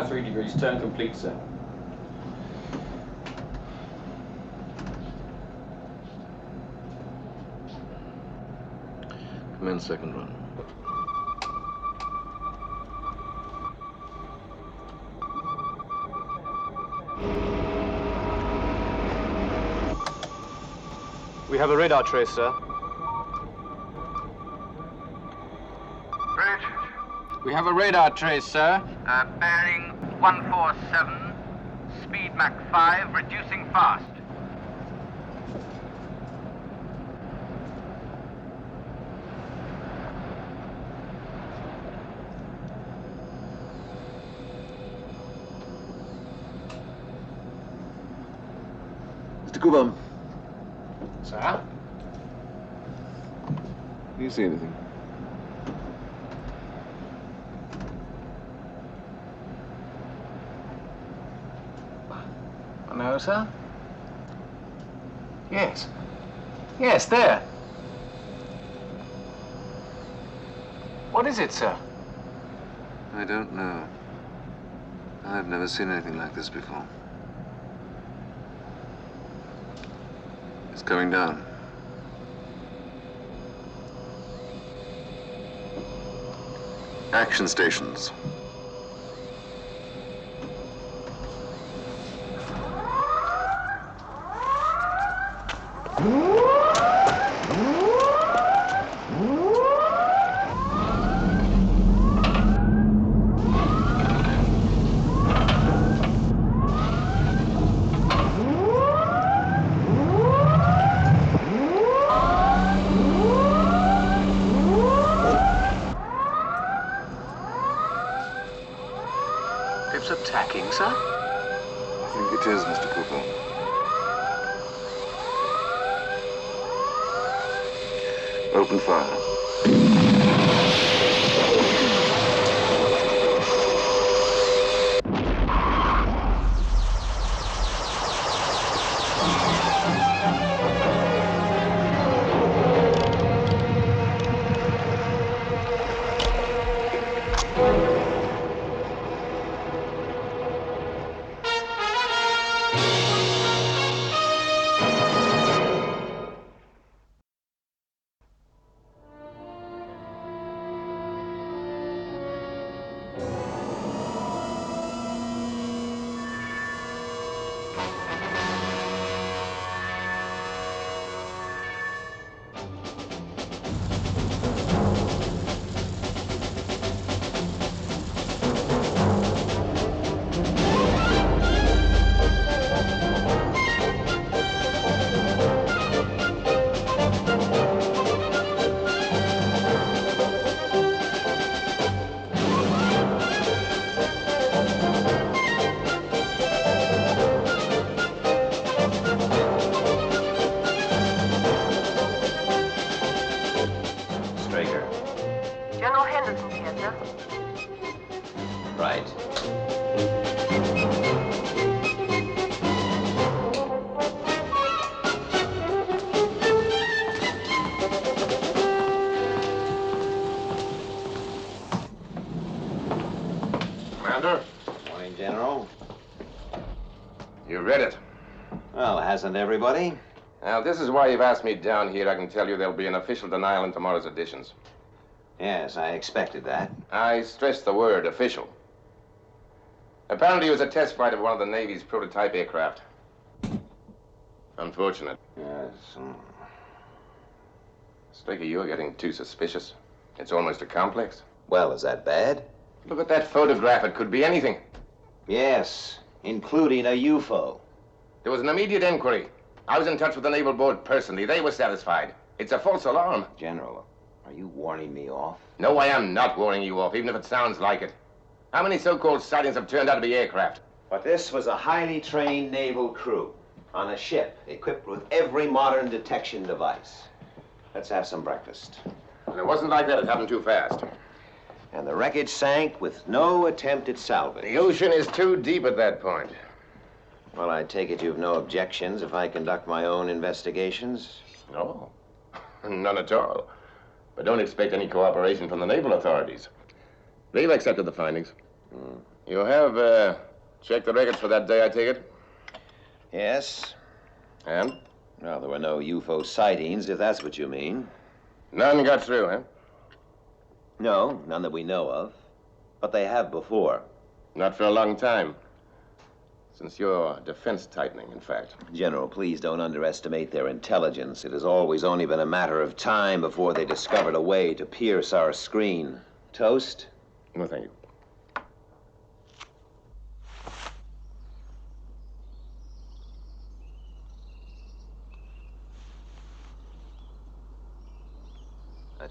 3 degrees, turn complete, sir. Commence second run. We have a radar trace, sir. Bridge. We have a radar trace, sir. Bearing 147, speed Mach 5, reducing fast. Mr. Cooper, Sir? do you see anything? No, sir. Yes. Yes, there. What is it, sir? I don't know. I've never seen anything like this before. It's coming down. Action stations. It's attacking, sir? I think it is, Mr. Cooper. Open fire. Commander? Morning, General. You read it. Well, hasn't everybody? Now, this is why you've asked me down here. I can tell you there'll be an official denial in tomorrow's editions. Yes, I expected that. I stress the word official. Apparently, it was a test flight of one of the Navy's prototype aircraft. Unfortunate. Yes. Sticky, you're getting too suspicious. It's almost a complex. Well, is that bad? Look at that photograph. It could be anything. Yes, including a UFO. There was an immediate inquiry. I was in touch with the Naval Board personally. They were satisfied. It's a false alarm. General, are you warning me off? No, I am not warning you off, even if it sounds like it. How many so-called sightings have turned out to be aircraft? But this was a highly trained naval crew on a ship equipped with every modern detection device. Let's have some breakfast. And it wasn't like that. It happened too fast. And the wreckage sank with no attempt at salvage. The ocean is too deep at that point. Well, I take it you've no objections if I conduct my own investigations? No, none at all. But don't expect any cooperation from the naval authorities. They've accepted the findings. You have checked the records for that day, I take it? Yes. And? Well, there were no UFO sightings, if that's what you mean. None got through, huh? No, none that we know of. But they have before. Not for a long time. Since your defense tightening, in fact. General, please don't underestimate their intelligence. It has always only been a matter of time before they discovered a way to pierce our screen. Toast? No, thank you.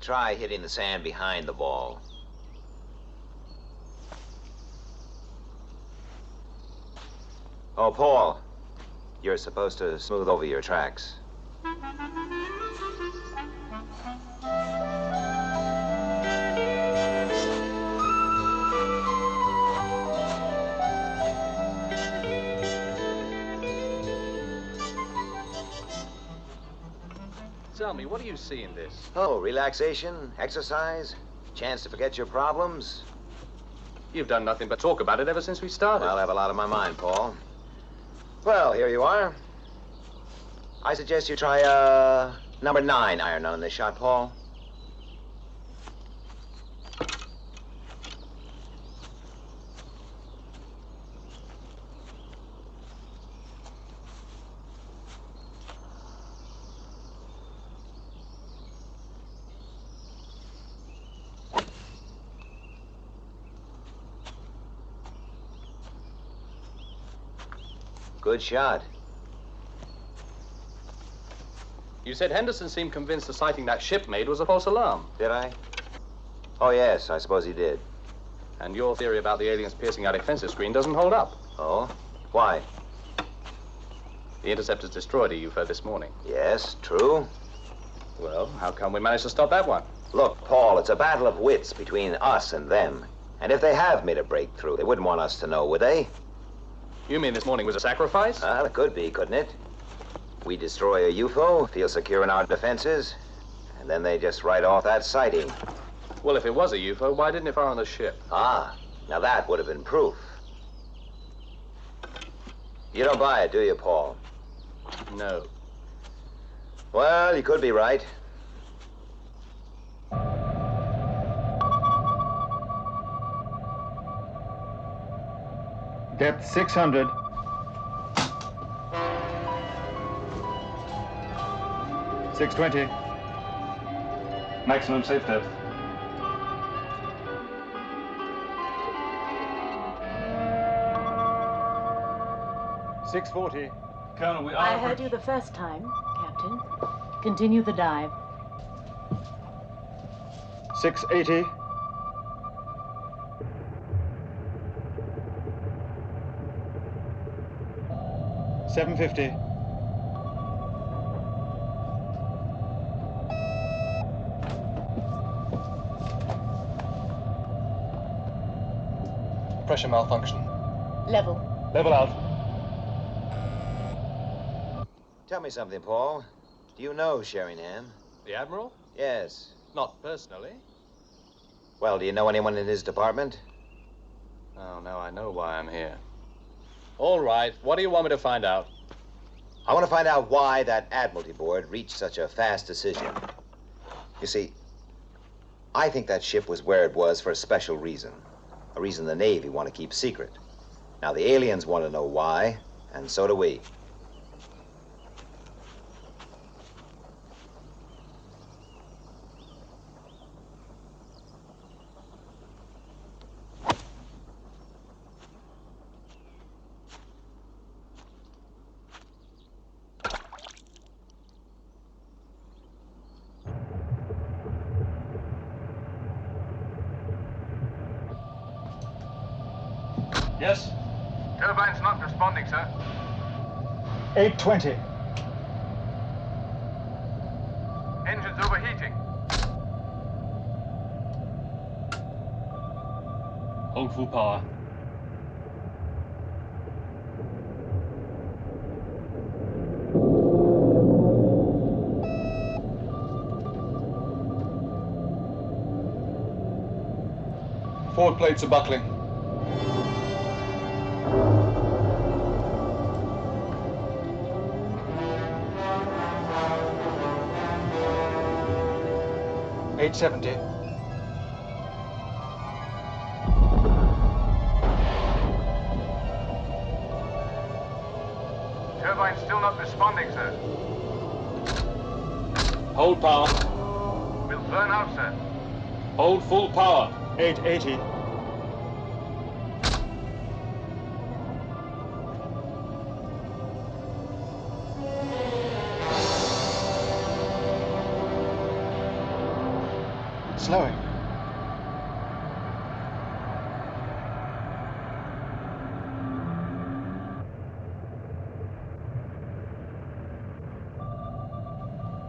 Try hitting the sand behind the ball. Oh, Paul, you're supposed to smooth over your tracks. Tell me, what do you see in this? Oh, relaxation, exercise, chance to forget your problems. You've done nothing but talk about it ever since we started. I'll have a lot on my mind, Paul. Well, here you are. I suggest you try number 9 iron on this shot, Paul. Good shot. You said Henderson seemed convinced the sighting that ship made was a false alarm. Did I? Oh, yes, I suppose he did. And your theory about the aliens piercing our defensive screen doesn't hold up. Oh? Why? The Interceptors destroyed a UFO this morning. Yes, true. Well, how come we managed to stop that one? Look, Paul, it's a battle of wits between us and them. And if they have made a breakthrough, they wouldn't want us to know, would they? You mean this morning was a sacrifice? Well, it could be, couldn't it? We destroy a UFO, feel secure in our defenses, and then they just write off that sighting. Well, if it was a UFO, why didn't it fire on the ship? Ah, now that would have been proof. You don't buy it, do you, Paul? No. Well, you could be right. Depth 600. $620. Maximum safe depth. $640. Colonel, we are... I heard you the first time, Captain. Continue the dive. $680. $750. pressure malfunction. Level. Level out. Tell me something, Paul. Do you know Sheringham? The Admiral? Yes. Not personally. Well, do you know anyone in his department? Oh, now I know why I'm here. All right, what do you want me to find out? I want to find out why that Admiralty Board reached such a fast decision. You see, I think that ship was where it was for a special reason. A reason the Navy want to keep secret. Now, the aliens want to know why, and so do we. Yes? Turbine's not responding, sir. 820. Engine's overheating. Hold full power. Forward plates are buckling. $870. Turbine's still not responding, sir. Hold power. We'll burn out, sir. Hold full power. 880. Slowing.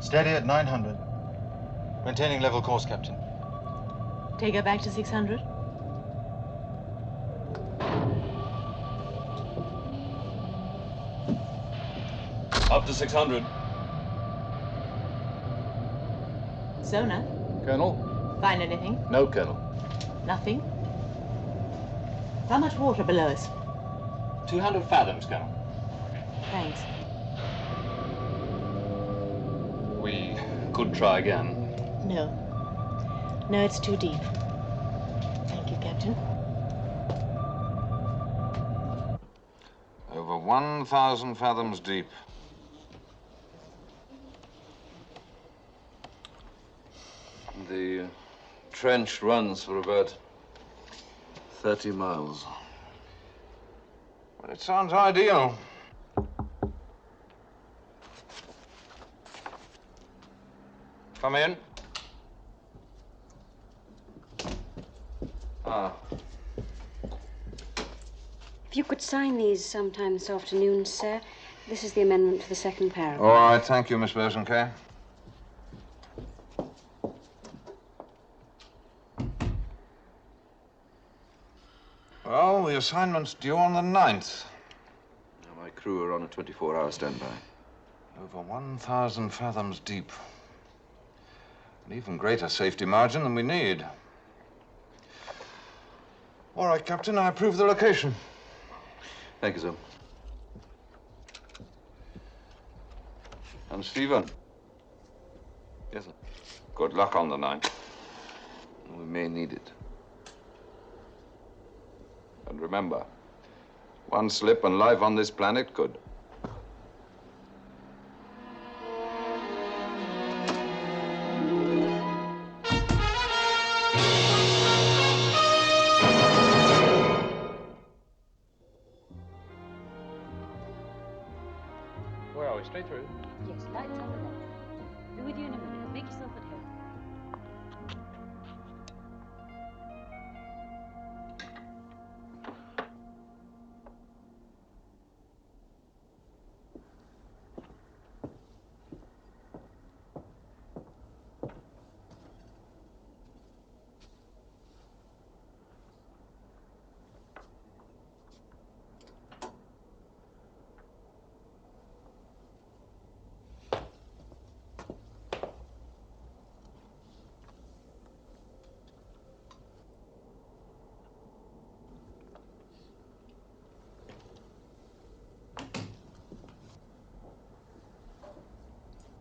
Steady at 900. Maintaining level course, Captain. Take her back to 600. Up to 600. Sonar. Colonel? Find anything? No, Colonel. Nothing? How much water below us? 200 fathoms, Colonel. Thanks. We could try again. No. No, it's too deep. Thank you, Captain. Over 1,000 fathoms deep. The trench runs for about 30 miles. Well, it sounds ideal. Come in. Ah. If you could sign these sometime this afternoon, sir. This is the amendment to the second paragraph. All right, thank you, Miss Bosanquet. Well, the assignment's due on the 9th. Now, my crew are on a 24-hour standby. Over 1,000 fathoms deep. An even greater safety margin than we need. All right, Captain, I approve the location. Thank you, sir. And Stephen? Yes, sir. Good luck on the 9th. We may need it. And remember, one slip and life on this planet could. Where are we? Straight through? Yes, lights on the left. Be with you in a minute. Make yourself at home.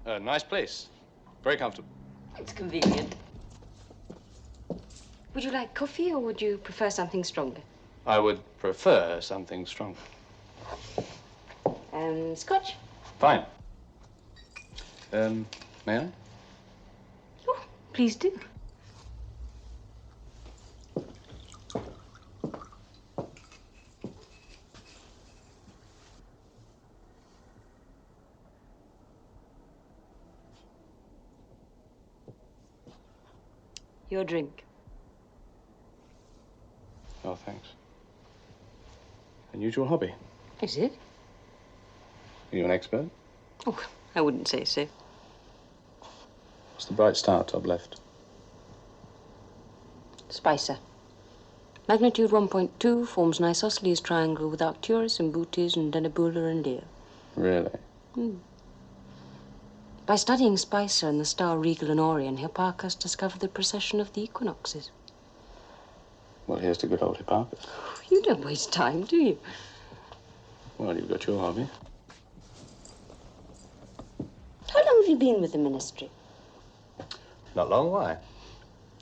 Nice place. Very comfortable. It's convenient. Would you like coffee or would you prefer something stronger? I would prefer something stronger. Scotch? Fine. May I? Oh, please do. Your drink. Oh, thanks. Unusual hobby. Is it? Are you an expert? Oh, I wouldn't say so. What's the bright star top left? Spicer. Magnitude 1.2 forms an isosceles triangle with Arcturus and Bootes and Denebola and Leo. Really? By studying Spicer and the star Regal and Orion, Hipparchus discovered the precession of the equinoxes. Well, here's to good old Hipparchus. You don't waste time, do you? Well, you've got your hobby. How long have you been with the ministry? Not long, why?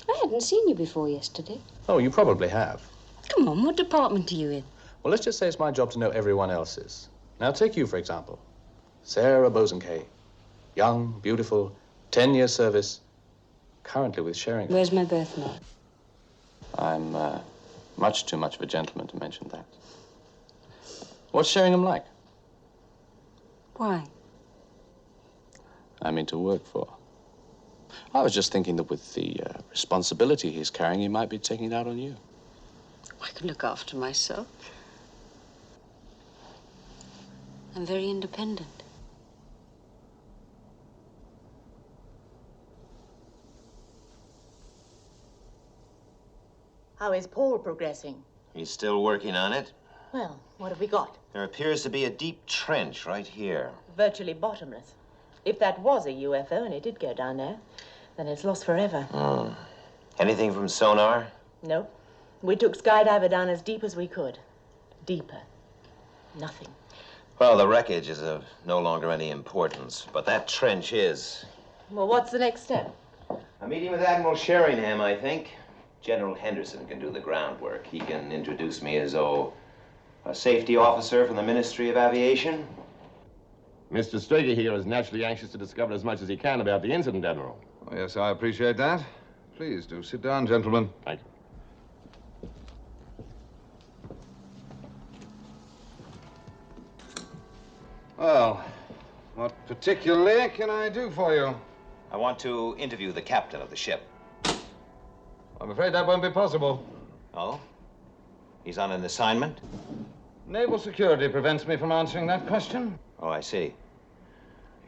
I hadn't seen you before yesterday. Oh, you probably have. Come on, what department are you in? Well, let's just say it's my job to know everyone else's. Now, take you, for example. Sarah Bosanquet. Young, beautiful, 10-year service, currently with Sheringham. Where's my birthmark? I'm much too much of a gentleman to mention that. What's Sheringham like? Why? I mean to work for. I was just thinking that with the responsibility he's carrying, he might be taking it out on you. I can look after myself. I'm very independent. How is Paul progressing? He's still working on it. Well, what have we got? There appears to be a deep trench right here. Virtually bottomless. If that was a UFO and it did go down there, then it's lost forever. Anything from sonar? No. We took skydiver down as deep as we could. Deeper. Nothing. Well, the wreckage is of no longer any importance, but that trench is. Well, what's the next step? A meeting with Admiral Sheringham, I think. General Henderson can do the groundwork. He can introduce me as, a safety officer from the Ministry of Aviation. Mr. Straker here is naturally anxious to discover as much as he can about the incident, Admiral. Oh, yes, I appreciate that. Please do sit down, gentlemen. Thank you. Well, what particularly can I do for you? I want to interview the captain of the ship. I'm afraid that won't be possible. Oh? He's on an assignment? Naval security prevents me from answering that question. Oh, I see.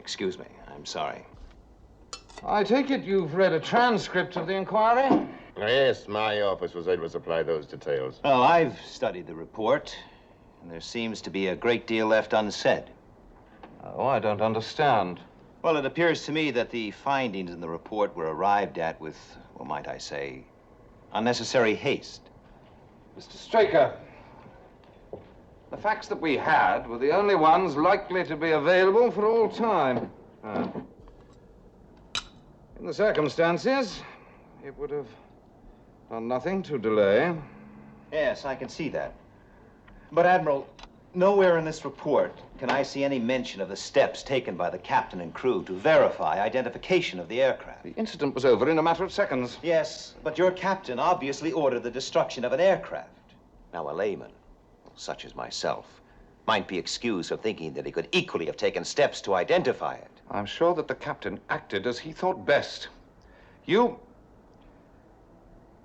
Excuse me. I'm sorry. I take it you've read a transcript of the inquiry? Yes, my office was able to supply those details. Well, I've studied the report, and there seems to be a great deal left unsaid. Oh, I don't understand. Well, it appears to me that the findings in the report were arrived at with, well, might I say, unnecessary haste. Mr. Straker, the facts that we had were the only ones likely to be available for all time. In the circumstances, it would have done nothing to delay. Yes, I can see that. But, Admiral, nowhere in this report can I see any mention of the steps taken by the captain and crew to verify identification of the aircraft. The incident was over in a matter of seconds. Yes, but your captain obviously ordered the destruction of an aircraft. Now, a layman, such as myself, might be excused for thinking that he could equally have taken steps to identify it. I'm sure that the captain acted as he thought best.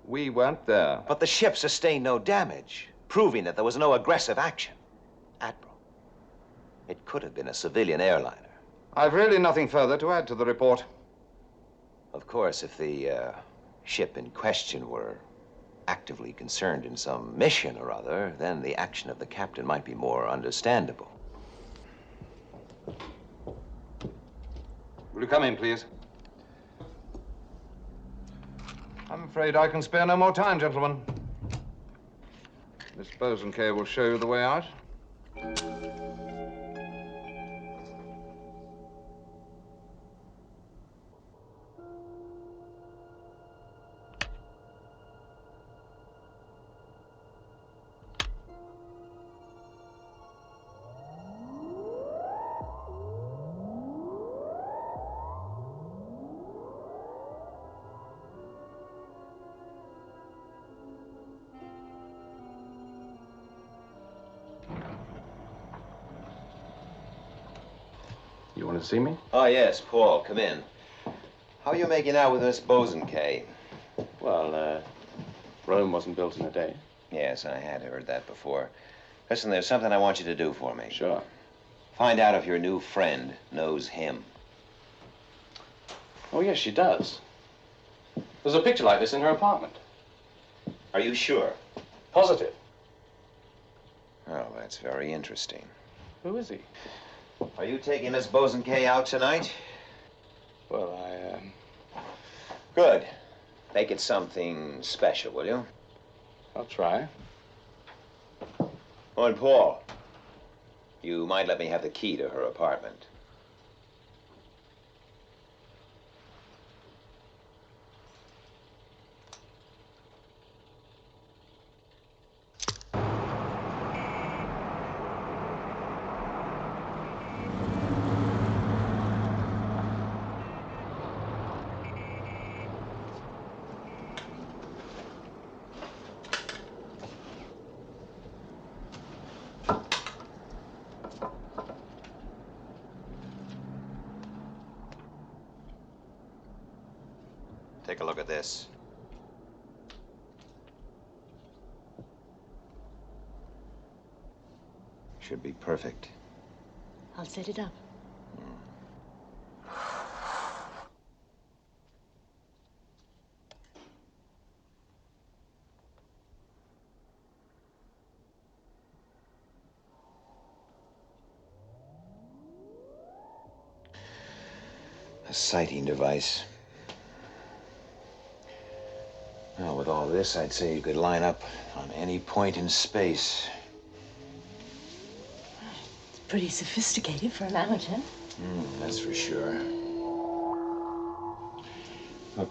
We weren't there. But the ship sustained no damage, proving that there was no aggressive action. Admiral, it could have been a civilian airliner. I've really nothing further to add to the report. Of course, if the ship in question were actively concerned in some mission or other, then the action of the captain might be more understandable. Will you come in, please? I'm afraid I can spare no more time, gentlemen. Miss Bosanquet will show you the way out. to see me? Oh, yes, Paul, come in. How are you making out with Miss Bosanquet? Well, Rome wasn't built in a day. Yes, I had heard that before. Listen, there's something I want you to do for me. Sure. Find out if your new friend knows him. Oh, yes, she does. There's a picture like this in her apartment. Are you sure? Positive. Oh, that's very interesting. Who is he? Are you taking Miss Bosanquet out tonight? Well, Good. Make it something special, will you? I'll try. Oh, and Paul, you might let me have the key to her apartment. Take a look at this. Should be perfect. I'll set it up. A sighting device. Well, with all this, I'd say you could line up on any point in space. It's pretty sophisticated for an amateur. That's for sure. Look,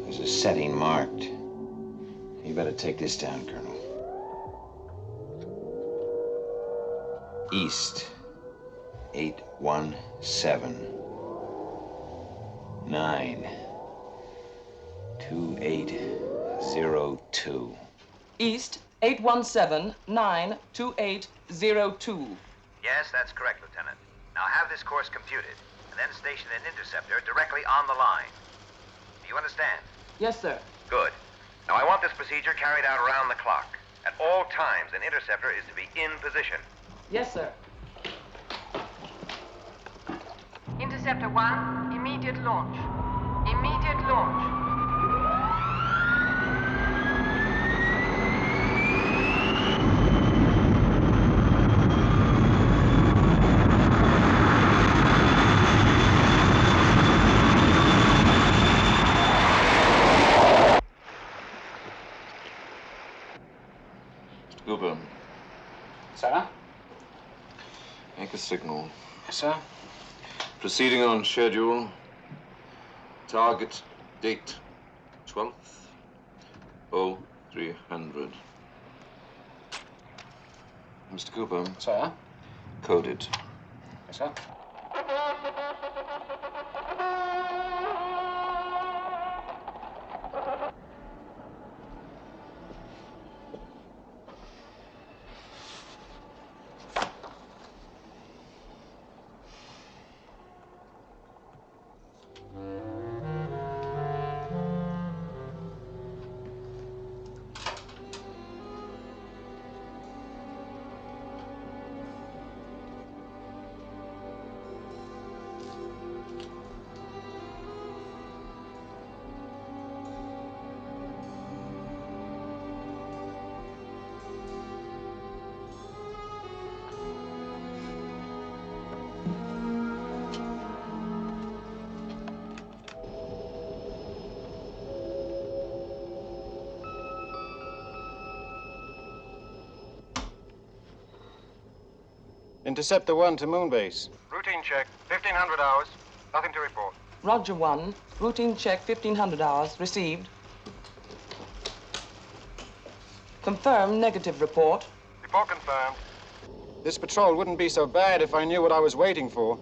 there's a setting marked. You better take this down, Colonel. East, 817. 92802. East 817-92802. Yes, that's correct, Lieutenant. Now have this course computed, and then station an interceptor directly on the line. Do you understand? Yes, sir. Good. Now I want this procedure carried out around the clock. At all times, an interceptor is to be in position. Yes, sir. Interceptor 1, immediate launch. Immediate launch. Mr. Cooper. Sir? Make a signal. Yes, sir. Proceeding on schedule. Target date 12th. 0300. Mr. Cooper. Sir? Coded. Yes, sir. Interceptor 1 to Moonbase. Routine check, 1500 hours. Nothing to report. Roger 1. Routine check 1500 hours. Received. Confirm negative report. Report confirmed. This patrol wouldn't be so bad if I knew what I was waiting for.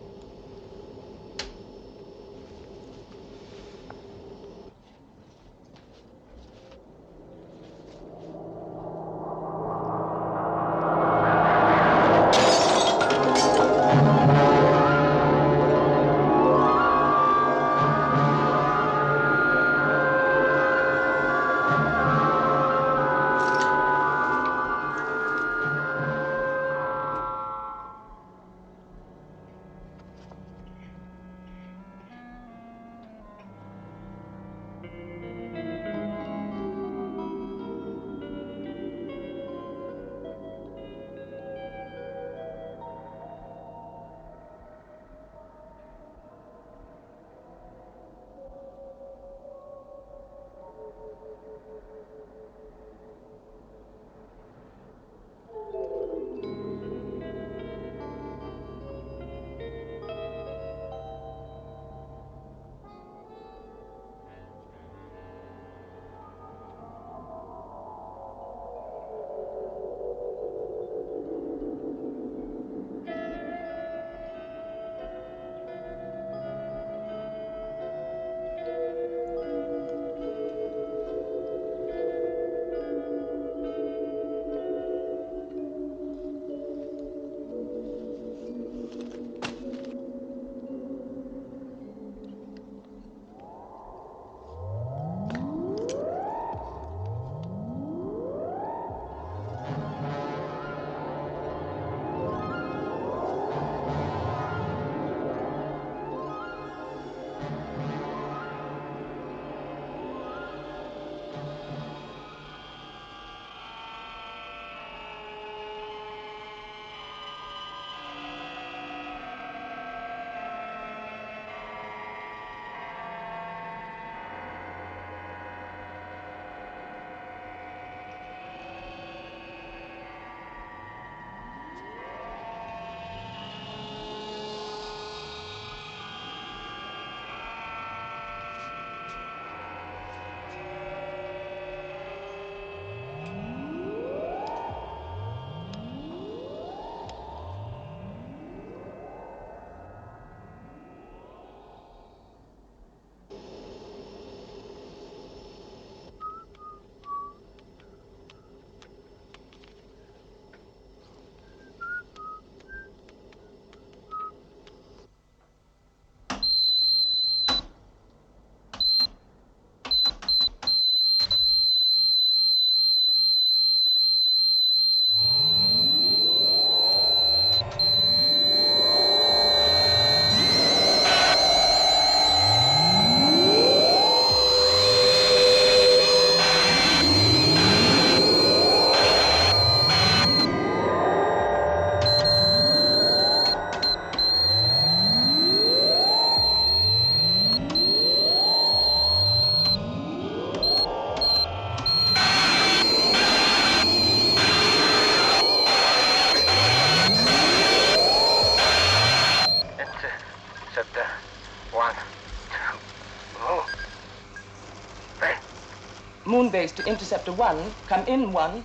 base to Interceptor 1. Come in, 1.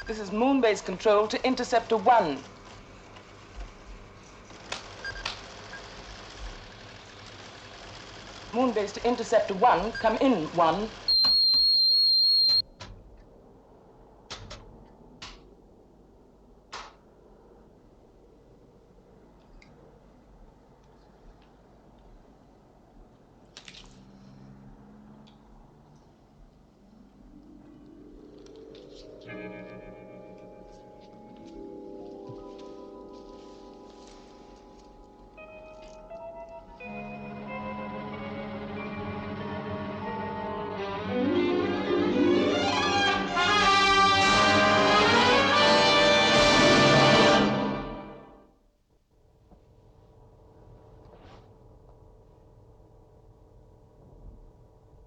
This is moon base control to Interceptor 1. Moon base to Interceptor 1. Come in, 1.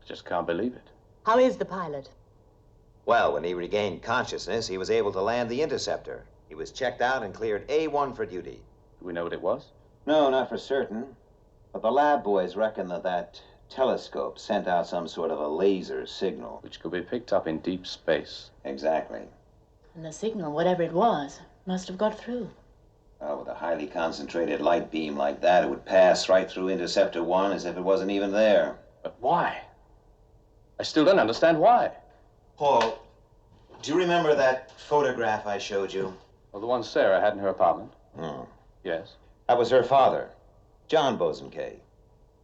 Just can't believe it. How is the pilot? Well, when he regained consciousness, he was able to land the interceptor. He was checked out and cleared A1 for duty. Do we know what it was? No, not for certain. But the lab boys reckon that telescope sent out some sort of a laser signal. Which could be picked up in deep space. Exactly. And the signal, whatever it was, must have got through. Well, with a highly concentrated light beam like that, it would pass right through Interceptor 1 as if it wasn't even there. But why? I still don't understand why. Paul, do you remember that photograph I showed you? Well, the one Sarah had in her apartment? Hmm. Yes. That was her father, John Bosanquet,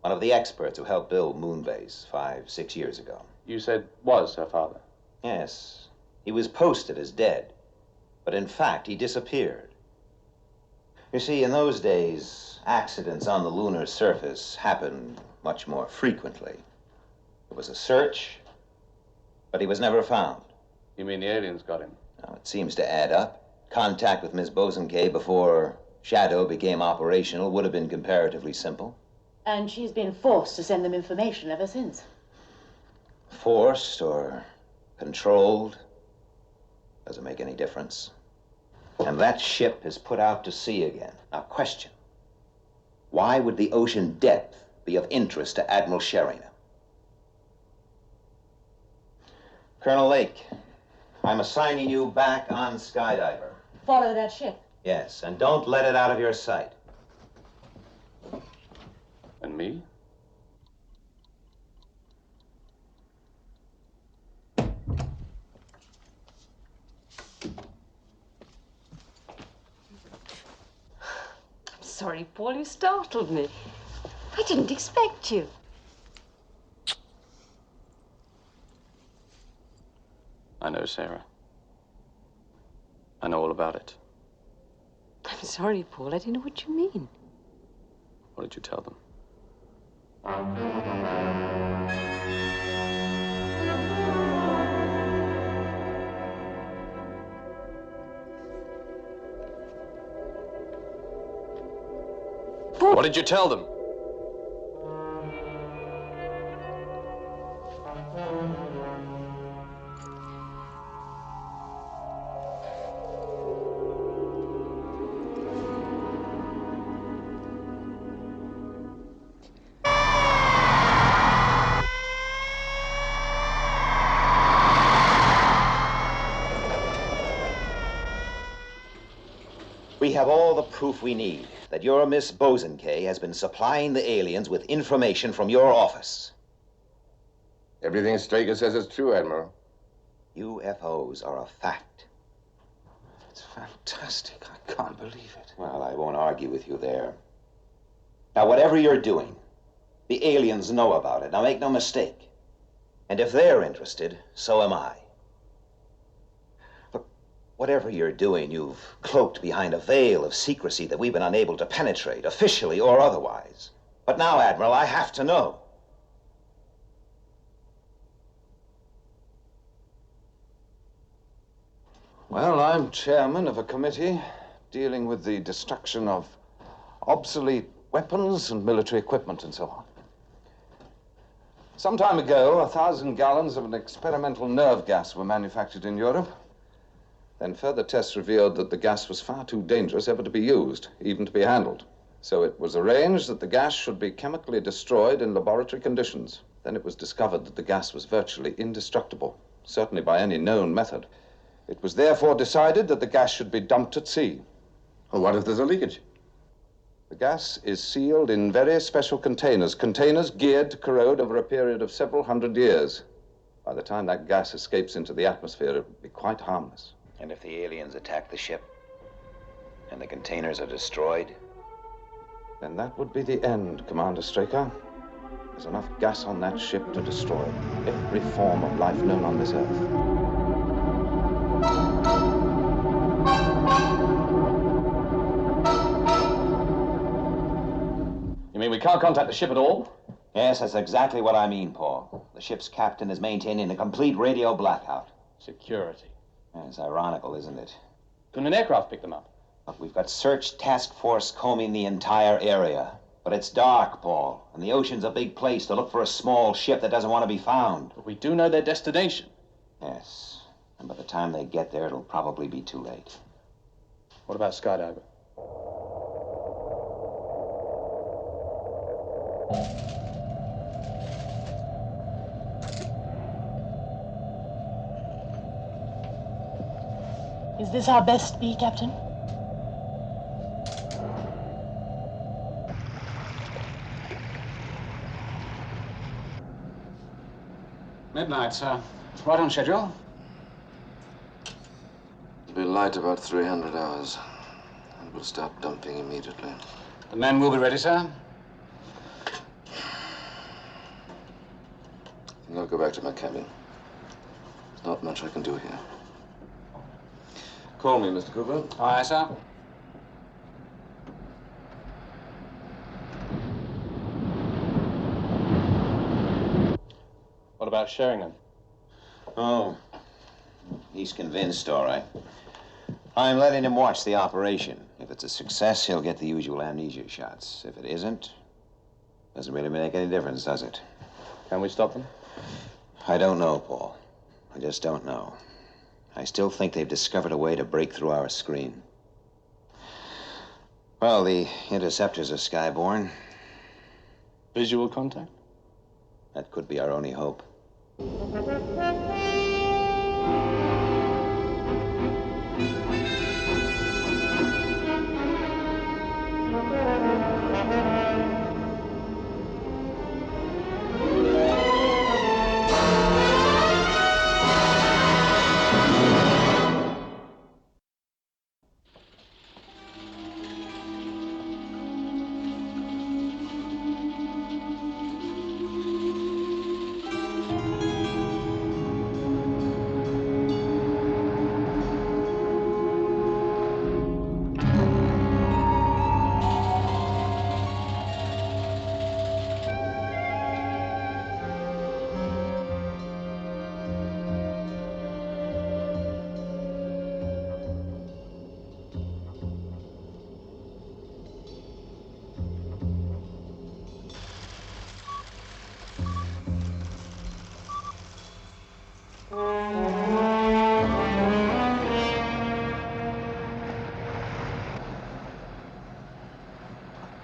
one of the experts who helped build Moonbase 5-6 years ago. You said was her father? Yes. He was posted as dead, but in fact, he disappeared. You see, in those days, accidents on the lunar surface happened much more frequently. There was a search, but he was never found. You mean the aliens got him? Now, it seems to add up. Contact with Miss Bosanquet before Shadow became operational would have been comparatively simple. And she's been forced to send them information ever since. Forced or controlled doesn't make any difference. And that ship is put out to sea again. Now, question. Why would the ocean depth be of interest to Admiral Sheringham? Colonel Lake, I'm assigning you back on Skydiver. Follow that ship. Yes, and don't let it out of your sight. And me? I'm sorry, Paul, you startled me. I didn't expect you. I know, Sarah. I know all about it. I'm sorry, Paul. I didn't know what you mean. What did you tell them? Paul. What did you tell them? We have all the proof we need that your Miss Bosanquet has been supplying the aliens with information from your office. Everything Straker says is true, Admiral. UFOs are a fact. It's fantastic. I can't believe it. Well, I won't argue with you there. Now, whatever you're doing, the aliens know about it. Now, make no mistake. And if they're interested, so am I. Look, whatever you're doing, you've cloaked behind a veil of secrecy that we've been unable to penetrate, officially or otherwise. But now, Admiral, I have to know. Well, I'm chairman of a committee dealing with the destruction of obsolete weapons and military equipment and so on. Some time ago, 1,000 gallons of an experimental nerve gas were manufactured in Europe. Then further tests revealed that the gas was far too dangerous ever to be used, even to be handled. So it was arranged that the gas should be chemically destroyed in laboratory conditions. Then it was discovered that the gas was virtually indestructible, certainly by any known method. It was therefore decided that the gas should be dumped at sea. Well, what if there's a leakage? The gas is sealed in very special containers geared to corrode over a period of several hundred years. By the time that gas escapes into the atmosphere, it will be quite harmless. And if the aliens attack the ship and the containers are destroyed? Then that would be the end, Commander Straker. There's enough gas on that ship to destroy every form of life known on this Earth. You mean we can't contact the ship at all? Yes, that's exactly what I mean, Paul. The ship's captain is maintaining a complete radio blackout. Security. It's ironical, isn't it? Couldn't an aircraft pick them up? Look, we've got search task force combing the entire area. But it's dark, Paul, and the ocean's a big place to look for a small ship that doesn't want to be found. But we do know their destination. Yes, and by the time they get there, it'll probably be too late. What about Skydiver? Is this our best speed, Captain? Midnight, sir. Right on schedule. It'll be light about 300 hours, and we'll start dumping immediately. The men will be ready, sir. And I'll go back to my cabin. There's not much I can do here. Call me, Mr. Cooper. Aye, sir. What about Sheringham? Oh, he's convinced, all right. I'm letting him watch the operation. If it's a success, he'll get the usual amnesia shots. If it isn't, doesn't really make any difference, does it? Can we stop them? I don't know, Paul. I just don't know. I still think they've discovered a way to break through our screen. Well, the interceptors are skyborne. Visual contact? That could be our only hope.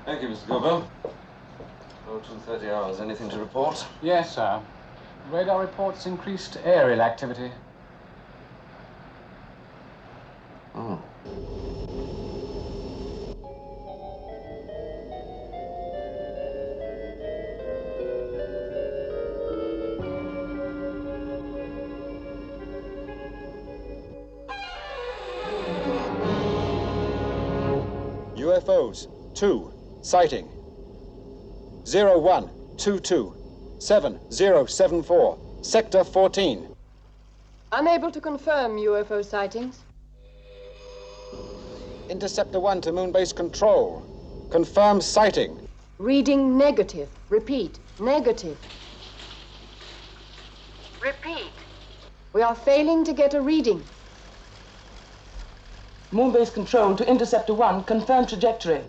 Thank you, Mr. Cooper. 2:30 hours. Anything to report? Yes, sir. Radar reports increased aerial activity. Oh. UFOs, 2, sighting. 0122 7074, Sector 14. Unable to confirm UFO sightings. Interceptor 1 to Moon Base Control. Confirmed sighting. Reading negative. Repeat, negative. Repeat. We are failing to get a reading. Moonbase Control to Interceptor 1, confirmed trajectory.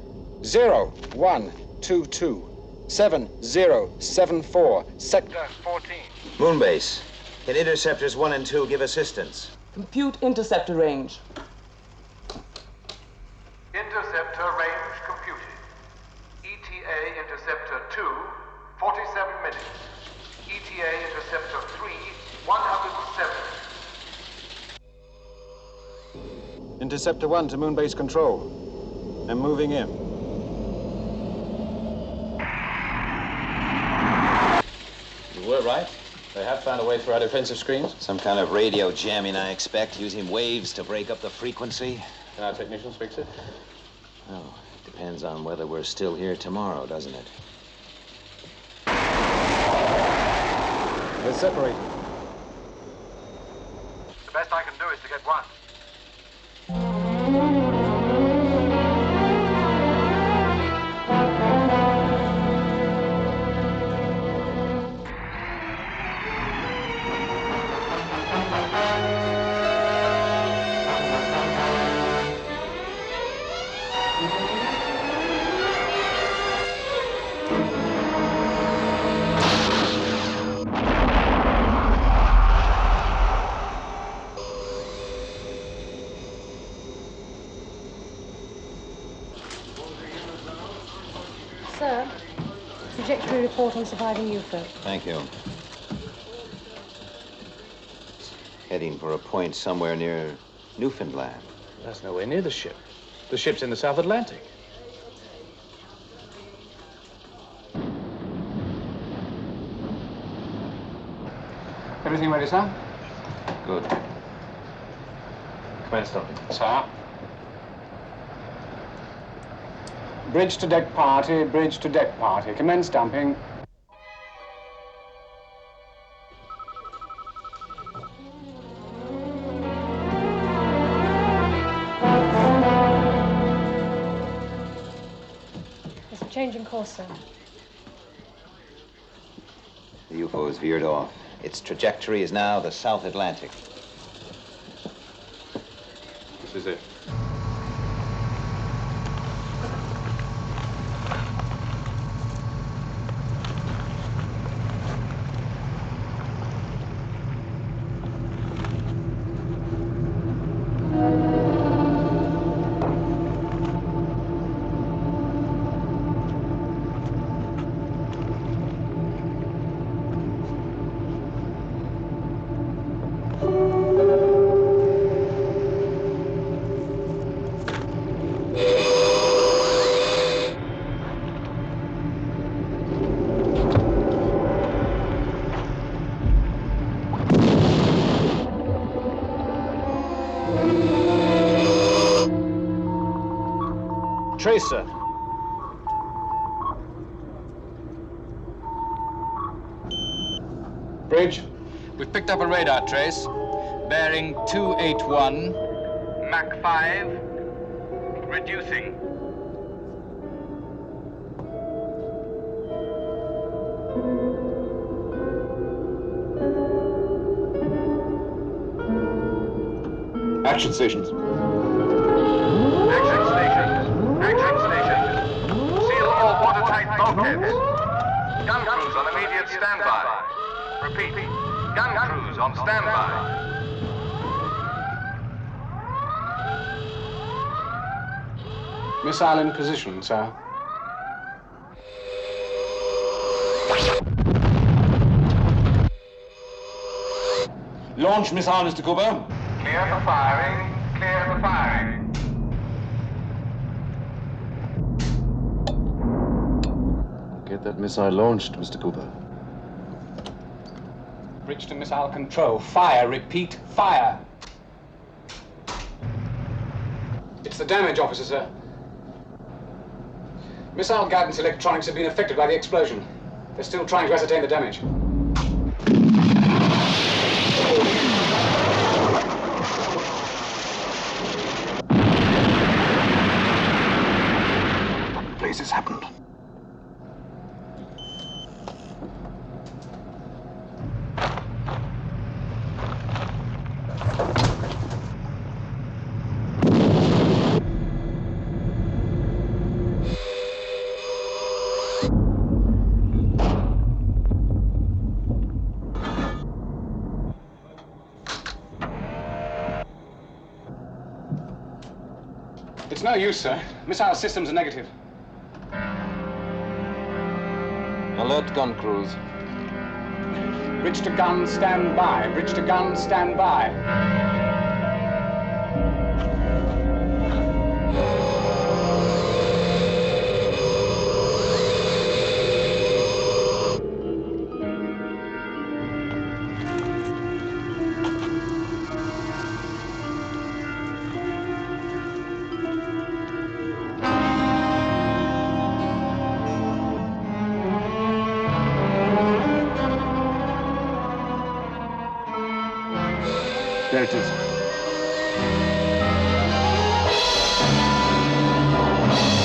0122 7074, Sector 14. Moonbase, can interceptors 1 and 2 give assistance? Compute interceptor range. Interceptor range computed. Interceptor 1 to moon base control. I'm moving in. You were right. They have found a way through our defensive screens. Some kind of radio jamming, I expect, using waves to break up the frequency. Can our technicians fix it? Well, depends on whether we're still here tomorrow, doesn't it? We're separated. The best I can do is to get one. Sir, trajectory report on surviving UFO. Thank you. Heading for a point somewhere near Newfoundland. That's nowhere near the ship. The ship's in the South Atlantic. Everything ready, sir? Good. Commence stopping. Sir. Bridge to deck party, bridge to deck party. Commence dumping. There's a change in course, sir. The UFO has veered off. Its trajectory is now the South Atlantic. This is it. Tracer. Bridge. We've picked up a radar trace, bearing 281. Mach 5. Reducing. Action stations. Action stations. Action stations. Seal all watertight bulkheads. Gun crews on immediate standby. Repeat. Gun crews on standby. Missile in position, sir. Launch missile, Mr. Cooper. Clear for firing. Clear for firing. Get that missile launched, Mr. Cooper. Bridge to missile control. Fire, repeat, fire. It's the damage, officer, sir. Missile guidance electronics have been affected by the explosion. They're still trying to ascertain the damage. What the place has happened? It's no use, sir. Missile systems are negative. Alert gun crews. Bridge to gun, stand by. Bridge to gun, stand by. There it is.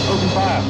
Open fire.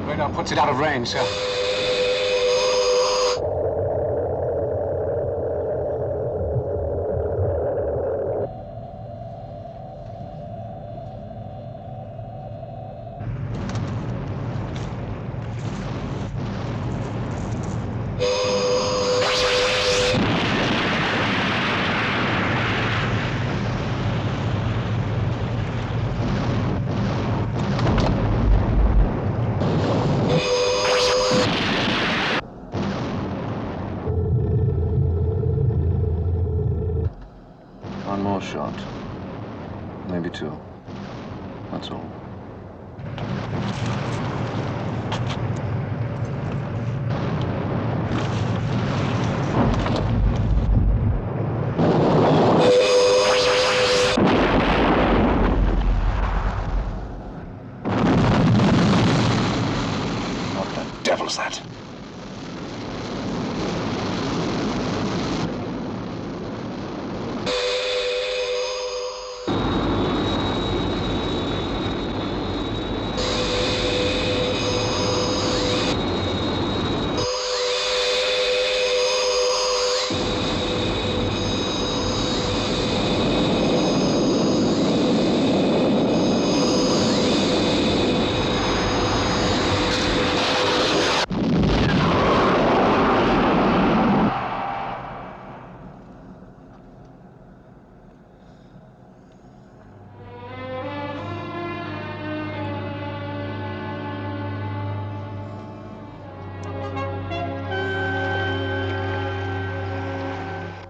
Radar puts it out of range, sir. One more shot. Maybe two. That's all. What the devil's that?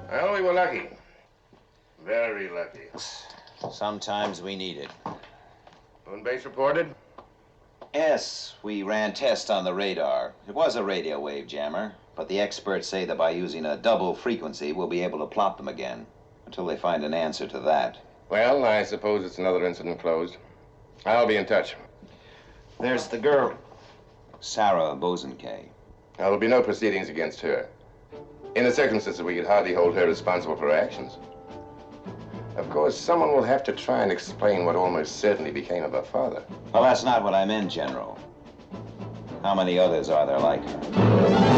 Well, we were lucky. Very lucky. Sometimes we need it. Moon base reported? Yes, we ran tests on the radar. It was a radio wave jammer, but the experts say that by using a double frequency, we'll be able to plot them again, until they find an answer to that. Well, I suppose it's another incident closed. I'll be in touch. There's the girl, Sarah Bozenkay. There'll be no proceedings against her. In the circumstances, we could hardly hold her responsible for her actions. Of course, someone will have to try and explain what almost certainly became of her father. Well, that's not what I meant, General. How many others are there like her?